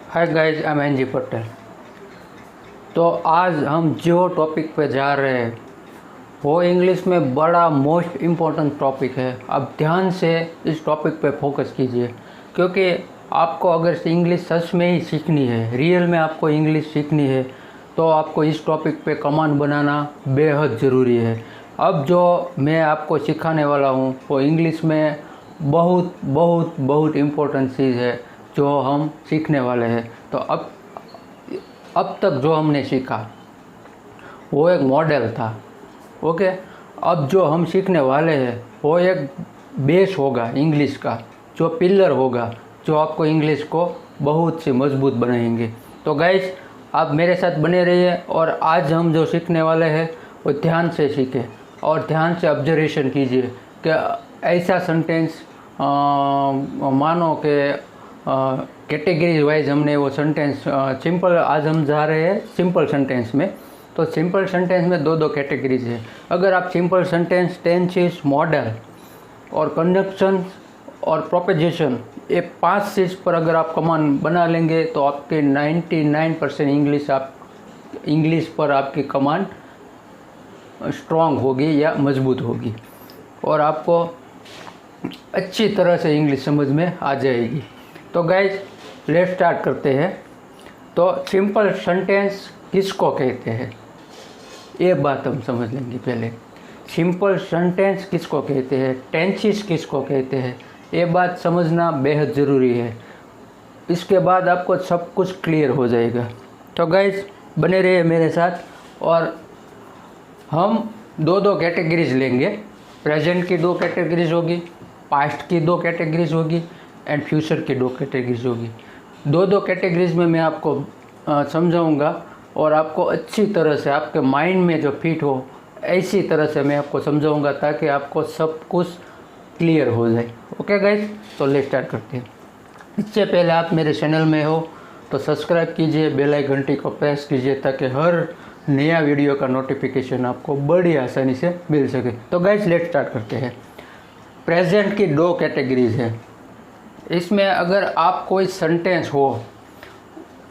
Hi guys, I am N G Patel. तो आज हम जो टॉपिक पे जा रहे हैं वो इंग्लिश में बड़ा मोस्ट इम्पोर्टेंट टॉपिक है। आप ध्यान से इस टॉपिक पे फोकस कीजिए, क्योंकि आपको अगर इंग्लिश सच में ही सीखनी है, रियल में आपको इंग्लिश सीखनी है, तो आपको इस टॉपिक पे कमांड बनाना बेहद ज़रूरी है। अब जो मैं आपको सिखाने वाला हूँ वो इंग्लिश में बहुत बहुत बहुत इम्पोर्टेंट चीज़ है जो हम सीखने वाले हैं। तो अब तक जो हमने सीखा वो एक मॉडल था, ओके। अब जो हम सीखने वाले हैं वो एक बेस होगा इंग्लिश का, जो पिलर होगा, जो आपको इंग्लिश को बहुत सी मजबूत बनाएंगे। तो गाइस, आप मेरे साथ बने रहिए और आज हम जो सीखने वाले हैं वो ध्यान से सीखें और ध्यान से ऑब्जर्वेशन कीजिए कि ऐसा सेंटेंस मानो कि कैटेगरीज वाइज हमने वो सेंटेंस सिंपल, आज हम जा रहे हैं सिंपल सेंटेंस में। तो सिंपल सेंटेंस में दो कैटेगरीज है। अगर आप सिंपल सेंटेंस, टेंसेस, मॉडल और कंजंक्शन और प्रोपोजिशन, ये 5 चीज़ पर अगर आप कमांड बना लेंगे तो आपके 99% इंग्लिश पर आपकी कमांड स्ट्रॉन्ग होगी या मजबूत होगी और आपको अच्छी तरह से इंग्लिश समझ में आ जाएगी। तो गाइज, लेट्स स्टार्ट करते हैं। तो सिंपल सेंटेंस किसको कहते हैं, ये बात हम समझ लेंगे पहले। सिंपल सेंटेंस किसको कहते हैं, टेंसेस किसको कहते हैं, ये बात समझना बेहद ज़रूरी है। इसके बाद आपको सब कुछ क्लियर हो जाएगा। तो गाइज, बने रहिए मेरे साथ और हम दो कैटेगरीज लेंगे। प्रेजेंट की 2 कैटेगरीज होगी, पास्ट की 2 कैटेगरीज होगी एंड फ्यूचर की 2 कैटेगरीज होगी। दो कैटेगरीज में मैं आपको समझाऊंगा और आपको अच्छी तरह से आपके माइंड में जो फिट हो ऐसी तरह से मैं आपको समझाऊंगा ताकि आपको सब कुछ क्लियर हो जाए। ओके गाइज, तो लेट्स स्टार्ट करते हैं। इससे पहले आप मेरे चैनल में हो तो सब्सक्राइब कीजिए, बेल आइकन घंटी को प्रेस कीजिए ताकि हर नया वीडियो का नोटिफिकेशन आपको बड़ी आसानी से मिल सके। तो गाइज, लेट्स स्टार्ट करते हैं। प्रेजेंट की 2 कैटेगरीज है। इसमें अगर आप कोई सेंटेंस हो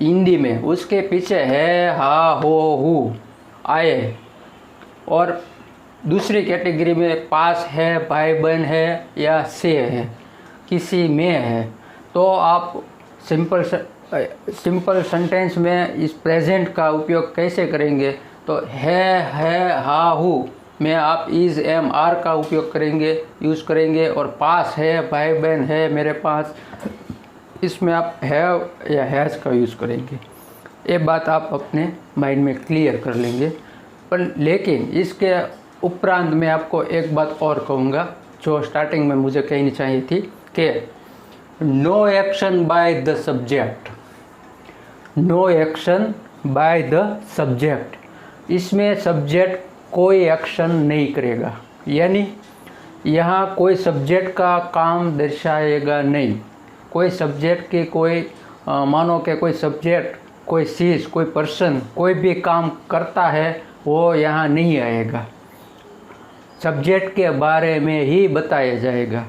हिंदी में, उसके पीछे है, हा, हो, हु, आए, और दूसरी कैटेगरी में पास है, भाई बहन है या से है, किसी में है, तो आप सिंपल सेंटेंस में इस प्रेजेंट का उपयोग कैसे करेंगे। तो है, हा, हु में आप इज़, एम, आर का उपयोग करेंगे, यूज़ करेंगे। और पास है, भाई बहन है मेरे पास, इसमें आप हैव या हैज़ का यूज़ करेंगे। ये बात आप अपने माइंड में क्लियर कर लेंगे। पर लेकिन इसके उपरांत मैं आपको एक बात और कहूँगा जो स्टार्टिंग में मुझे कहनी चाहिए थी कि no action by the subject, no action by the subject. इसमें सब्जेक्ट कोई एक्शन नहीं करेगा, यानी यहाँ कोई सब्जेक्ट का काम दर्शाएगा नहीं। कोई सब्जेक्ट की मानो कि कोई सब्जेक्ट, कोई चीज़, कोई पर्सन कोई भी काम करता है वो यहाँ नहीं आएगा। सब्जेक्ट के बारे में ही बताया जाएगा।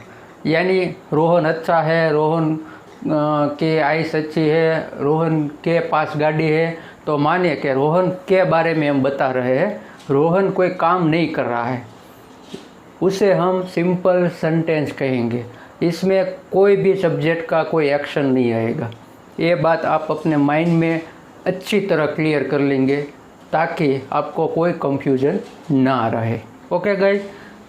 यानी रोहन अच्छा है, रोहन की आइस अच्छी है, रोहन के पास गाड़ी है, तो मानिए कि रोहन के बारे में हम बता रहे हैं। रोहन कोई काम नहीं कर रहा है, उसे हम सिंपल सेंटेंस कहेंगे। इसमें कोई भी सब्जेक्ट का कोई एक्शन नहीं आएगा। ये बात आप अपने माइंड में अच्छी तरह क्लियर कर लेंगे ताकि आपको कोई कंफ्यूजन ना रहे। ओके गाइज,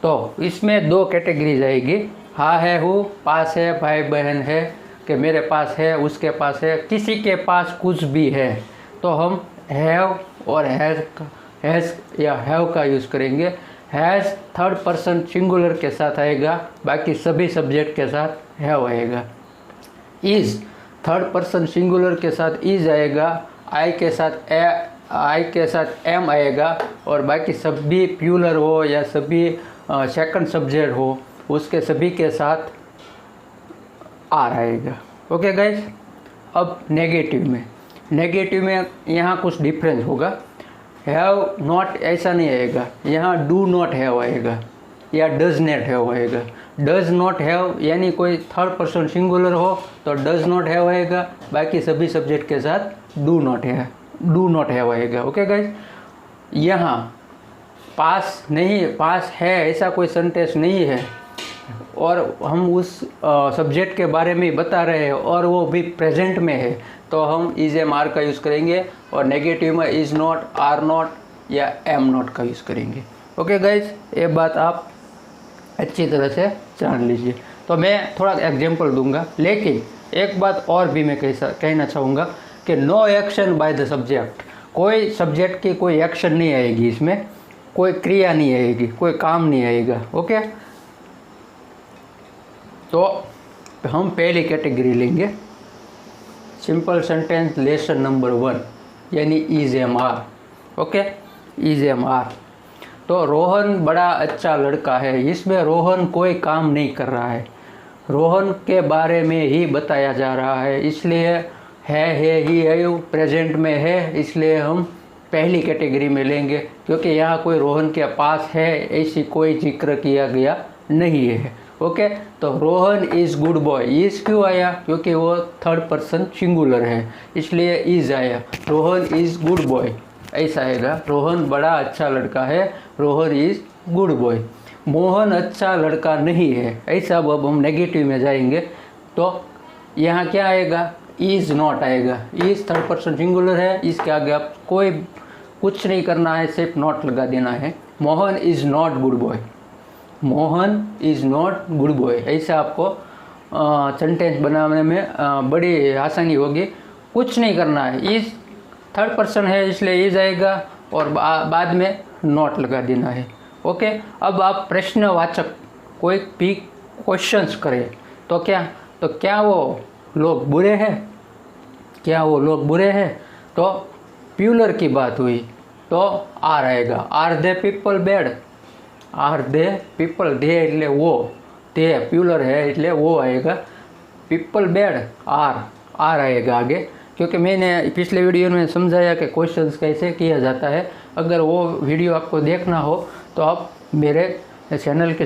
तो इसमें 2 कैटेगरीज आएगी, हाँ है, हु, पास है, भाई बहन है, कि मेरे पास है, उसके पास है, किसी के पास कुछ भी है, तो हम हैव और हैज़ या हैव का यूज़ करेंगे। हैज़ 3rd पर्सन सिंगुलर के साथ आएगा, बाकी सभी सब्जेक्ट के साथ हैव आएगा। इज़ 3rd पर्सन सिंगुलर के साथ इज़ आएगा, आई के साथ एम आएगा, और बाकी सभी प्लूरल हो या सभी सेकंड सब्जेक्ट हो उसके सभी के साथ आर आएगा। ओके गाइज, अब नेगेटिव में यहाँ कुछ डिफरेंस होगा। हैव नॉट ऐसा नहीं आएगा, यहाँ डू नॉट हैव आएगा या डज नॉट हैव आएगा। डज नॉट हैव यानी कोई थर्ड पर्सन सिंगुलर हो तो डज नॉट हैव आएगा, बाकी सभी सब्जेक्ट के साथ डू नॉट हैव आएगा। ओके गाइज, यहाँ पास नहीं, पास है ऐसा कोई सेंटेंस नहीं है और हम उस सब्जेक्ट के बारे में बता रहे हैं और वो भी प्रेजेंट में है, तो हम इज एम आर का यूज़ करेंगे और नेगेटिव में इज़ नॉट, आर नॉट या एम नॉट का यूज़ करेंगे। ओके गाइज, ये बात आप अच्छी तरह से जान लीजिए। तो मैं थोड़ा एग्जांपल दूंगा, लेकिन एक बात और भी मैं कहना चाहूँगा कि no action by the subject, कोई सब्जेक्ट की कोई एक्शन नहीं आएगी, इसमें कोई क्रिया नहीं आएगी, कोई काम नहीं आएगा। ओके, तो हम पहली कैटेगरी लेंगे, सिंपल सेंटेंस लेसन नंबर 1 यानी is am are. Okay, is am are. तो रोहन बड़ा अच्छा लड़का है, इसमें रोहन कोई काम नहीं कर रहा है, रोहन के बारे में ही बताया जा रहा है, इसलिए है ही है प्रेजेंट में है, इसलिए हम पहली कैटेगरी में लेंगे, क्योंकि यहाँ कोई रोहन के पास है ऐसी कोई जिक्र किया गया नहीं है। ओके, तो Rohan is good boy, is क्यों आया, क्योंकि वो थर्ड पर्सन सिंगुलर है, इसलिए इज़ आया। रोहन इज़ गुड बॉय ऐसा आएगा, रोहन बड़ा अच्छा लड़का है, Rohan is good boy. Mohan अच्छा लड़का नहीं है, ऐसा अब हम नेगेटिव में जाएंगे, तो यहाँ क्या आएगा, इज़ नॉट आएगा। इज़ थर्ड पर्सन सिंगुलर है, इसके आगे आप कोई कुछ नहीं करना है, सिर्फ नॉट लगा देना है। Mohan is not good boy, Mohan is not good boy, ऐसा आपको सेंटेंस बनाने में बड़ी आसानी होगी। कुछ नहीं करना है, इज़ थर्ड पर्सन है इसलिए इज़ आएगा और बाद में नॉट लगा देना है। ओके, अब आप प्रश्नवाचक कोई भी क्वेश्चंस करें तो क्या वो लोग बुरे हैं, क्या वो लोग बुरे हैं, तो प्यूलर की बात हुई तो आर आएगा, are they people bad, are they people, they એટલે वो, दे प्यूलर है એટલે वो आएगा, पीपल बैड आर आएगा आगे, क्योंकि मैंने पिछले वीडियो में समझाया कि क्वेश्चंस कैसे किया जाता है। अगर वो वीडियो आपको देखना हो तो आप मेरे चैनल के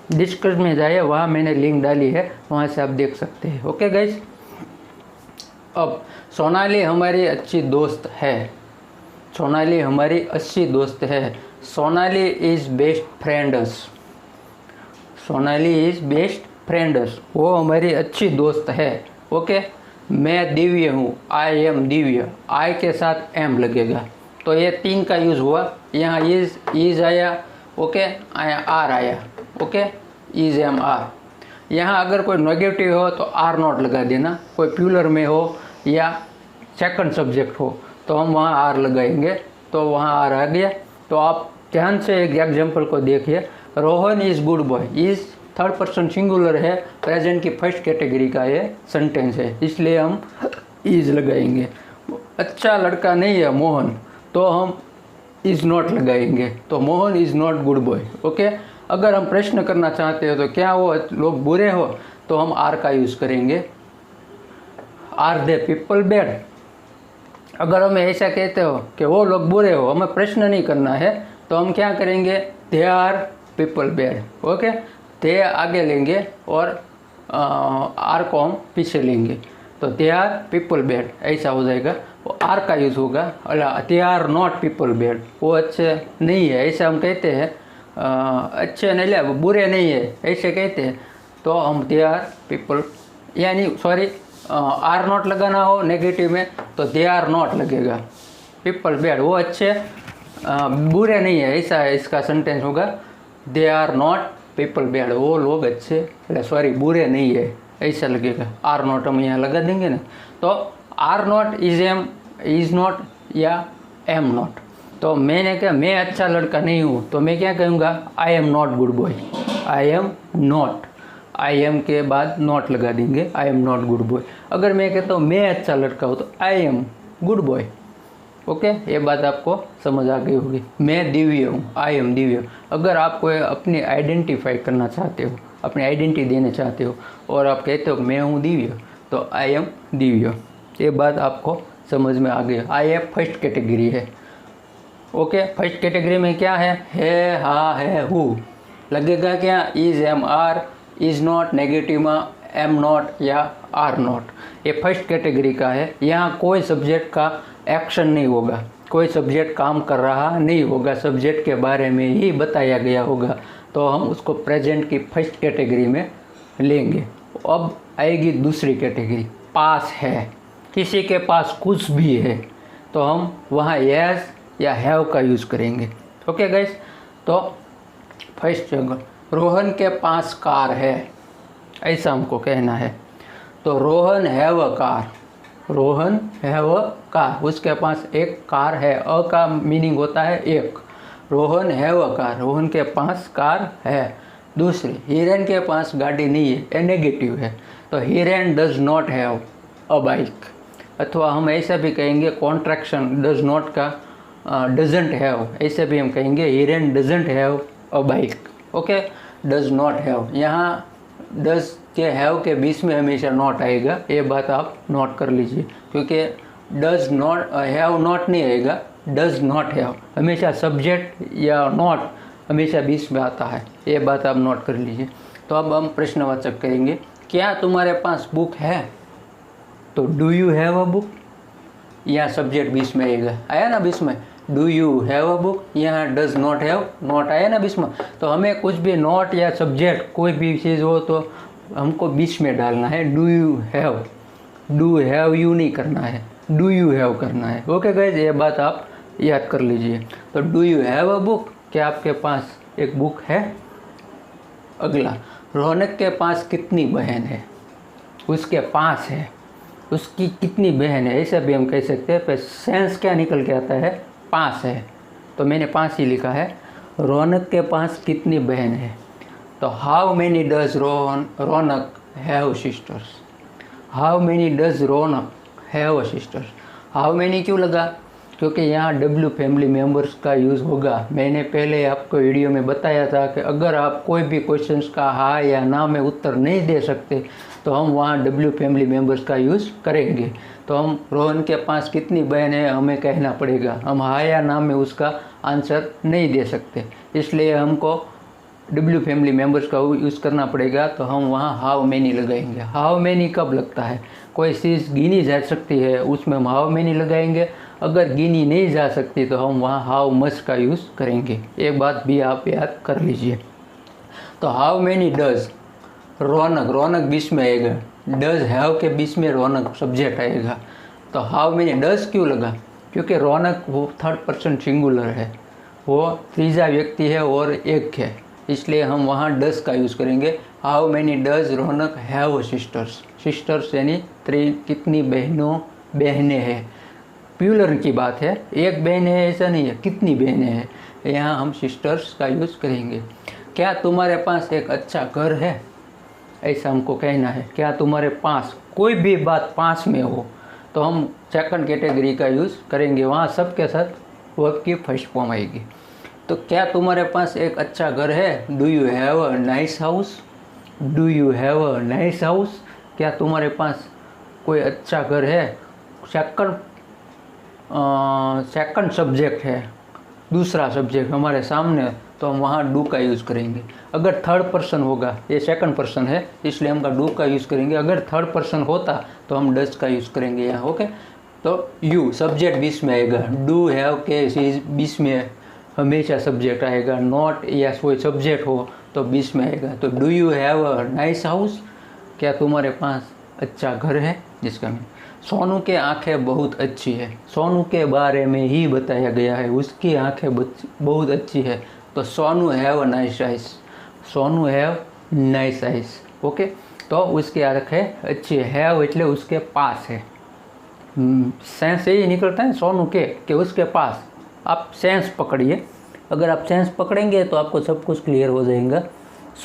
डिस्क्रिप्शन में जाइए, वहाँ मैंने लिंक डाली है, वहाँ से आप देख सकते हैं। ओके गाइज, अब सोनाली हमारी अच्छी दोस्त है, सोनाली हमारी अच्छी दोस्त है, Sonali is best friends, Sonali is best friends, वो हमारी अच्छी दोस्त है। ओके, मैं दिव्य हूँ, आई एम दिव्य, आई के साथ एम लगेगा, तो ये 3 का यूज़ हुआ। यहाँ इज़ आया, ओके, आर आया, ओके, इज़ एम आर। यहाँ अगर कोई नेगेटिव हो तो आर नॉट लगा देना, कोई प्यूलर में हो या सेकंड सब्जेक्ट हो तो हम वहाँ आर लगाएंगे, तो वहाँ आर आ गया। तो आप ध्यान से एक एग्जाम्पल को देखिए, Rohan is good boy, is third person singular है, प्रेजेंट की फर्स्ट कैटेगरी का ये सेंटेंस है, इसलिए हम इज़ लगाएंगे। अच्छा लड़का नहीं है मोहन, तो हम इज़ नॉट लगाएंगे, तो Mohan is not good boy. Okay, अगर हम प्रश्न करना चाहते हो तो क्या वो लोग बुरे हो, तो हम आर का यूज़ करेंगे, आर दे पीपल बैड। अगर हमें ऐसा कहते हो कि वो लोग बुरे हो, हमें प्रश्न नहीं करना है, तो हम क्या करेंगे, they are people bad. Okay, they आगे लेंगे और आर को हम पीछे लेंगे, तो दे आर पीपल बैड ऐसा हो जाएगा। वो आर का यूज़ होगा, they are not people bad, वो अच्छे नहीं है ऐसा हम कहते हैं, अच्छे नहीं ले बुरे नहीं है ऐसे कहते हैं, तो हम दे आर पीपल, यानी सॉरी आर नॉट लगाना हो नेगेटिव में तो दे आर नॉट लगेगा, पीपल बैड वो अच्छे बुरे नहीं है ऐसा इसका सेंटेंस होगा, they are not people bad वो लोग अच्छे सॉरी बुरे नहीं है ऐसा लगेगा। आर नॉट हम यहाँ लगा देंगे ना, तो आर नॉट इज़ नॉट या एम नॉट। तो मैंने कहा मैं अच्छा लड़का नहीं हूँ, तो मैं क्या कहूँगा, I am not good boy, I am not, I am के बाद नॉट लगा देंगे, I am not good boy. अगर मैं कहता हूँ मैं अच्छा लड़का हूँ तो I am good boy. Okay, ये बात आपको समझ आ गई होगी। मैं दिव्य हूँ, आई एम दिव्य। अगर आप कोई अपनी आइडेंटिफाई करना चाहते हो, अपनी आइडेंटिटी देना चाहते हो और आप कहते हो मैं हूँ दिव्य, तो आई एम दिव्य। ये बात आपको समझ में आ गई। आई एम फर्स्ट कैटेगरी है। ओके, फर्स्ट कैटेगरी में क्या है, हा है हु, लगेगा क्या, is am are, is not negative में एम नॉट या आर नॉट, ये फर्स्ट कैटेगरी का है। यहाँ कोई सब्जेक्ट का एक्शन नहीं होगा, कोई सब्जेक्ट काम कर रहा नहीं होगा, सब्जेक्ट के बारे में ही बताया गया होगा, तो हम उसको प्रेजेंट की फर्स्ट कैटेगरी में लेंगे। अब आएगी दूसरी कैटेगरी, पास है, किसी के पास कुछ भी है तो हम वहाँ यस या हैव का यूज़ करेंगे। ओके गाइस, तो फर्स्ट जगह रोहन के पास कार है, ऐसा हमको कहना है। तो Rohan have a car, Rohan have a car, उसके पास एक कार है। अ का मीनिंग होता है एक, Rohan have a car, Rohan के पास कार है। दूसरी, हिरेन के पास गाड़ी नहीं है, ए नेगेटिव है, तो Hiren does not have a bike. अथवा हम ऐसा भी कहेंगे कॉन्ट्रैक्शन डज नॉट का डजेंट हैव, ऐसे भी हम कहेंगे Hiren doesn't have a bike. Okay, does not have, यहाँ डज के हैव के बीच में हमेशा नॉट आएगा, ये बात आप नोट कर लीजिए, क्योंकि डज नॉट हैव नॉट नहीं आएगा, डज नॉट हैव हमेशा सब्जेक्ट या नॉट हमेशा बीच में आता है, ये बात आप नोट कर लीजिए। तो अब हम प्रश्नवाचक करेंगे, क्या तुम्हारे पास बुक है, तो do you have a book, यहाँ सब्जेक्ट बीच में आएगा, आया ना बीच में, do you have a book, यहाँ डज नॉट हैव नॉट आया ना बीच में। तो हमें कुछ भी नॉट या सब्जेक्ट कोई भी चीज़ हो तो हमको बीच में डालना है, डू यू हैव यू नहीं करना है, डू यू हैव करना है। ओके गाइस, ये बात आप याद कर लीजिए। तो do you have a book, क्या आपके पास एक बुक है। अगला, रौनक के पास कितनी बहन है, उसके पास है, उसकी कितनी बहन है, ऐसा भी हम कह सकते हैं। पर सेंस क्या निकल के आता है, पास है, तो मैंने पास ही लिखा है। रौनक के पास कितनी बहन है, तो how many does Raunak have sisters, how many does Raunak have sisters. How many क्यों लगा, क्योंकि यहाँ डब्ल्यू फैमिली मेम्बर्स का यूज़ होगा। मैंने पहले आपको वीडियो में बताया था कि अगर आप कोई भी क्वेश्चंस का हाँ या ना में उत्तर नहीं दे सकते तो हम वहाँ डब्ल्यू फैमिली मेम्बर्स का यूज़ करेंगे। तो हम रोहन के पास कितनी बहन है हमें कहना पड़ेगा, हम हाँ या ना में उसका आंसर नहीं दे सकते, इसलिए हमको डब्ल्यू फैमिली मेम्बर्स का यूज़ करना पड़ेगा। तो हम वहाँ हाउ मैनी लगाएंगे। हाउ मैनी कब लगता है, कोई चीज़ गिनी जा सकती है उसमें हम हाउ मैनी लगाएंगे, अगर गिनी नहीं जा सकती तो हम वहाँ हाउ मच का यूज़ करेंगे। एक बात भी आप याद कर लीजिए। तो हाउ मैनी डज रौनक, रौनक बीच में आएगा, डज हैव के बीच में रौनक सब्जेक्ट आएगा। तो हाउ मैनी डज क्यों लगा, क्योंकि रौनक वो थर्ड पर्सन सिंगुलर है, वो तीसरा व्यक्ति है और एक है, इसलिए हम वहाँ डज का यूज़ करेंगे। How many does Raunak have sisters, sisters यानी कितनी बहनें हैं, प्लूरल की बात है, एक बहन है ऐसा नहीं है, कितनी बहनें हैं, यहाँ हम सिस्टर्स का यूज़ करेंगे। क्या तुम्हारे पास एक अच्छा घर है, ऐसा हमको कहना है। क्या तुम्हारे पास, कोई भी बात पास में हो तो हम सेकंड कैटेगरी का यूज़ करेंगे, वहाँ सब के साथ वर्ब की फर्स्ट फॉर्म आएगी। तो क्या तुम्हारे पास एक अच्छा घर है, do you have a nice house, do you have a nice house, क्या तुम्हारे पास कोई अच्छा घर है। सेकंड सब्जेक्ट है, दूसरा सब्जेक्ट हमारे सामने, तो हम वहाँ डू का यूज़ करेंगे। अगर थर्ड पर्सन होगा, ये सेकंड पर्सन है इसलिए हम डू का यूज़ करेंगे, अगर थर्ड पर्सन होता तो हम डज का यूज़ करेंगे यहाँ। ओके, तो यू सब्जेक्ट बीच में आएगा, डू हैव के बीच में हमेशा सब्जेक्ट आएगा, नॉट या कोई सब्जेक्ट हो तो बीच में आएगा। तो do you have a nice house, क्या तुम्हारे पास अच्छा घर है, जिसका मीनिंग सोनू के आंखें बहुत अच्छी है, सोनू के बारे में ही बताया गया है, उसकी आंखें बहुत अच्छी है, तो Sonu have a nice ice, Sonu have nice ice. Okay, तो उसकी आंखें अच्छी है, हैव એટલે उसके पास है, सेंस यही निकलता है सोनू के कि उसके पास। आप सेंस पकड़िए, अगर आप सेंस पकड़ेंगे तो आपको सब कुछ क्लियर हो जाएगा।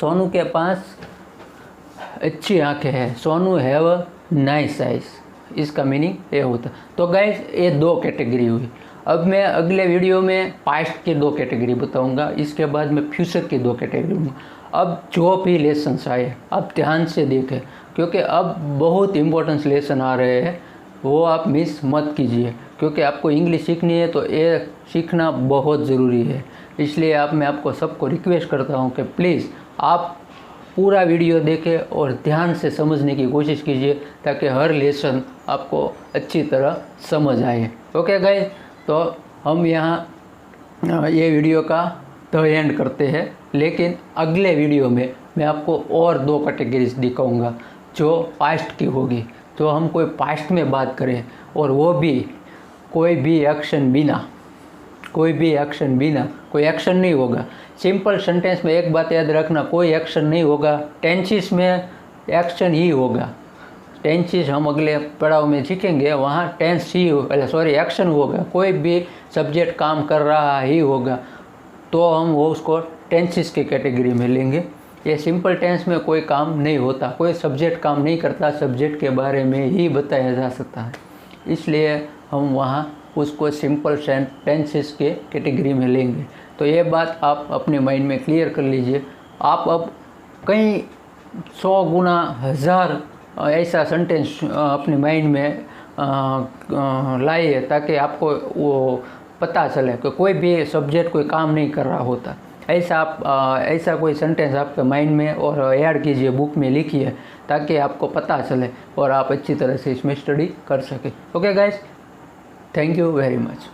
सोनू के पास अच्छी आंखें हैं, Sonu have a nice ice, इसका मीनिंग ये होता। तो गाइस ये दो कैटेगरी हुई। अब मैं अगले वीडियो में पास्ट की दो कैटेगरी बताऊंगा, इसके बाद मैं फ्यूचर की दो कैटेगरी दूँगा। अब जो भी लेसन्स आए आप ध्यान से देखें, क्योंकि अब बहुत इंपॉर्टेंट लेसन आ रहे हैं, वो आप मिस मत कीजिए, क्योंकि आपको इंग्लिश सीखनी है तो ये सीखना बहुत ज़रूरी है। इसलिए मैं आपको सबको रिक्वेस्ट करता हूँ कि प्लीज़ आप पूरा वीडियो देखें और ध्यान से समझने की कोशिश कीजिए, ताकि हर लेसन आपको अच्छी तरह समझ आए। ओके गाइस, तो हम यहाँ ये वीडियो का द एंड करते हैं, लेकिन अगले वीडियो में मैं आपको और 2 कैटेगरीज दिखाऊंगा जो पास्ट की होगी। तो हम कोई पास्ट में बात करें और वो भी कोई भी एक्शन बिना, कोई एक्शन नहीं होगा। सिंपल सेंटेंस में एक बात याद रखना, कोई एक्शन नहीं होगा, टेंसेस में एक्शन ही होगा। टेंसेस हम अगले पड़ाव में सीखेंगे, वहाँ टेंस ही एक्शन होगा, कोई भी सब्जेक्ट काम कर रहा ही होगा, तो हम वो उसको टेंसेस की कैटेगरी में लेंगे। ये सिंपल टेंस में कोई काम नहीं होता, कोई सब्जेक्ट काम नहीं करता, सब्जेक्ट के बारे में ही बताया जा सकता है, इसलिए हम वहाँ उसको सिंपल टेंसेस के कैटेगरी में लेंगे। तो ये बात आप अपने माइंड में क्लियर कर लीजिए। आप अब कई 100 गुना 1000 ऐसा सेंटेंस अपने माइंड में लाइए, ताकि आपको वो पता चले कि कोई भी सब्जेक्ट कोई काम नहीं कर रहा होता। ऐसा कोई सेंटेंस आपके माइंड में और ऐड कीजिए, बुक में लिखिए, ताकि आपको पता चले और आप अच्छी तरह से इसमें स्टडी कर सकें। Okay guys, thank you very much.